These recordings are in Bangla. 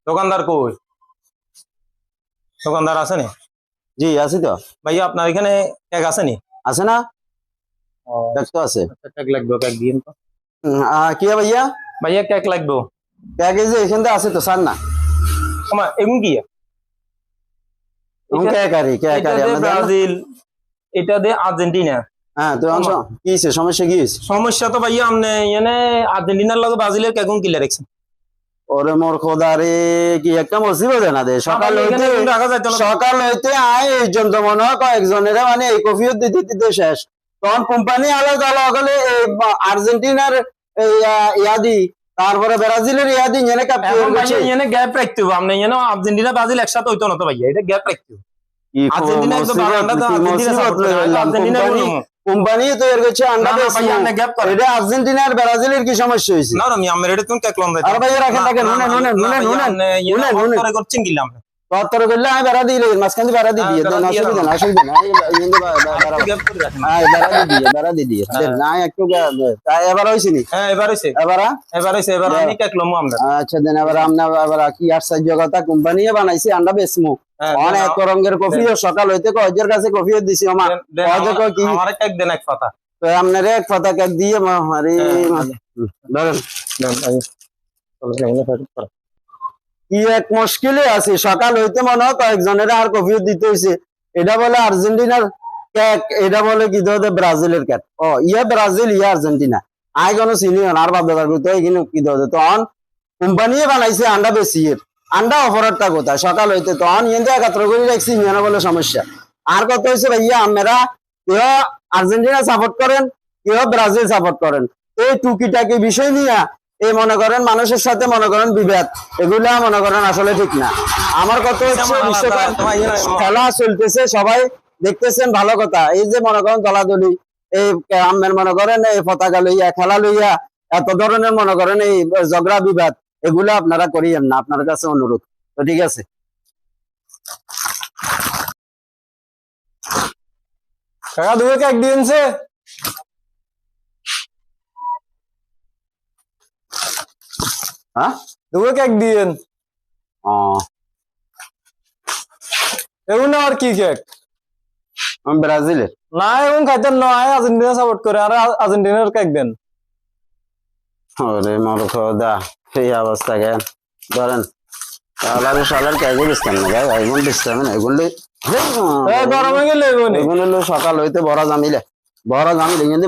দোকানদার কই? দোকানদার আছে নি? জি আছি তো। ভাইয়া আপনার এখানে কেক আছে নি? আছে না? কেক তো আছে। কেক লাগবে, কেক দিন তো। কি ভাইয়া? ভাইয়া কেক লাগবে। কেক এই যে এখানে আছে তো, স্যার না? এগুন কি? কেক আরি এটা দিয়ে ব্রাজিল, এটা দিয়ে আর্জেন্টিনা। হ্যাঁ তো কি হয়েছে, সমস্যা কি হয়েছে? সমস্যা তো ভাইয়া আপনি এনে আর্জেন্টিনার লগে ব্রাজিলের কেকুন কিলে রাখছেন। ওরে মোর খোদা রে, কি একটা মুসিবত না দে। সকাল হইতে আয় এই জন্য মনে হয় কয়েকজনের মানে এই কফিও দিতে দিতে শেষ। তখন কোম্পানি আলাদা আলাদা হলে আর্জেন্টিনার ইয়াদি, তারপরে ব্রাজিলের ইয়াদি এনে এনে গ্যাপ রাখতে হবে। আপনি এনে আর্জেন্টিনা ব্রাজিল একসাথে হইতো না তো ভাইয়া, এটা গ্যাপ রাখতে হবে। আর্জেন্টিনা একটু বারান্ডা তো আর্জেন্টিনা কোম্পানি তৈরি করছে আন্ডা বেশি। এটা আর্জেন্টিনার ব্রাজিলের কি সমস্যা হয়েছে? না আমি আমার এটা তুমি কেক লম দাই। আরে ভাই রাখেন রাখেন, নুনে করছেন গিলাম তত্তর করলে আমি বেড়া দিই, মাঝখান বেড়া দিয়ে দিয়ে দেন, অসুবিধা না অসুবিধা না। বেড়া দিয়ে দিয়ে না একটু। এবার হয়েছে নি? হ্যাঁ এবার হয়েছে, এবার হয়েছে। এবার আমি কেক লম আমরা। আচ্ছা দেন এবার আমরা এবার কি আশ্চর্য কথা, কোম্পানি বানাইছে আন্ডা বেসমু অনেক রঙের কফি। সকাল হইতে কয়ের কাছে কফিও দিছি আমার কেক দেন এক পাতা। তো আপনার এক পাতা কেক দিয়ে ধরেন কি এক মুশকিলে আছি। সকাল হইতে মনে হয় কয়েকজনের আর কফিও দিতে হয়েছে। এটা বলে আর্জেন্টিনার কেক, এটা বলে কি ধরে ব্রাজিলের কেক। ও ইয়ে ব্রাজিল ইয়ে আর্জেন্টিনা, আই কোনো চিনি আর বাদ করতে কিন্তু কি ধরে তখন কোম্পানি বানাইছে আন্ডা বেশি আন্ডা অফারটা কোথায়? সকাল হইতে তখন ইয়ে একাত্র করে রাখছি মেনা বলে সমস্যা। আর কত হয়েছে ভাইয়া, আমরা কেউ আর্জেন্টিনা সাপোর্ট করেন, কেউ ব্রাজিল সাপোর্ট করেন। এই টুকিটাকি বিষয় নিয়ে এই মনে করেন মানুষের সাথে মনে করেন বিভেদ, এগুলা মনে করেন আসলে ঠিক না। আমার কথা হচ্ছে বিশ্বকাপ খেলা চলতেছে, সবাই দেখতেছেন, ভালো কথা। এই যে মনে করেন দলাদলি, এই আমের মনে করেন এই পতাকা লইয়া খেলা লইয়া এত ধরনের মনে করেন এই ঝগড়া বিবাদ, এগুলো আপনারা করিয়েন না, আপনার কাছে অনুরোধ। তো ঠিক আছে, কাকা দুটো কেক দিয়েছে। হ্যাঁ দুটো কেক দিয়েন। এগুন আর কি কেক? ব্রাজিলের না এগুন খাইতেন নয়, আর্জেন্টিনা সাপোর্ট করে, আর আর্জেন্টিনার কেক দেন। ওরে মোর খোদা, সেই অবস্থা কেন ধরেন সালার কেক দিচ্ছেন না ভাই, এগুন দিচ্ছেন এগুলি গরমে গেলে এগুলো হলো সকাল হইতে বড় জামিলে কিন্তু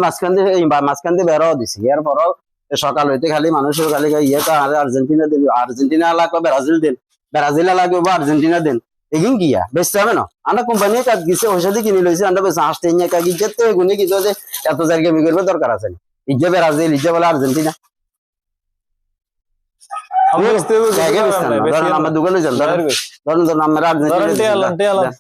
মাঝখান দিয়ে বেড়াও দিছি। এরপরও সকাল হইতে খালি মানুষের খালি ইয়ে আর্জেন্টিনা দিন, আর্জেন্টিনা লাগবে ব্রাজিল দিন, ব্রাজিল লাগবে বা আর্জেন্টিনা দিন। এগিন কিয়া বেচতে হবে না? আমরা কোম্পানি কাজ গেছে পয়সা দিয়ে কিনে লইছি, আমরা বেশ হাসতে কাকি যেতে এগুলি কিছু যে এত জায়গায় করবে দরকার আছে। ইজ্জে ব্রাজিল ইজ্জে বলে আর্জেন্টিনা। আমার দোকানে যান, ধরেন আমরা আর্জেন্টিনা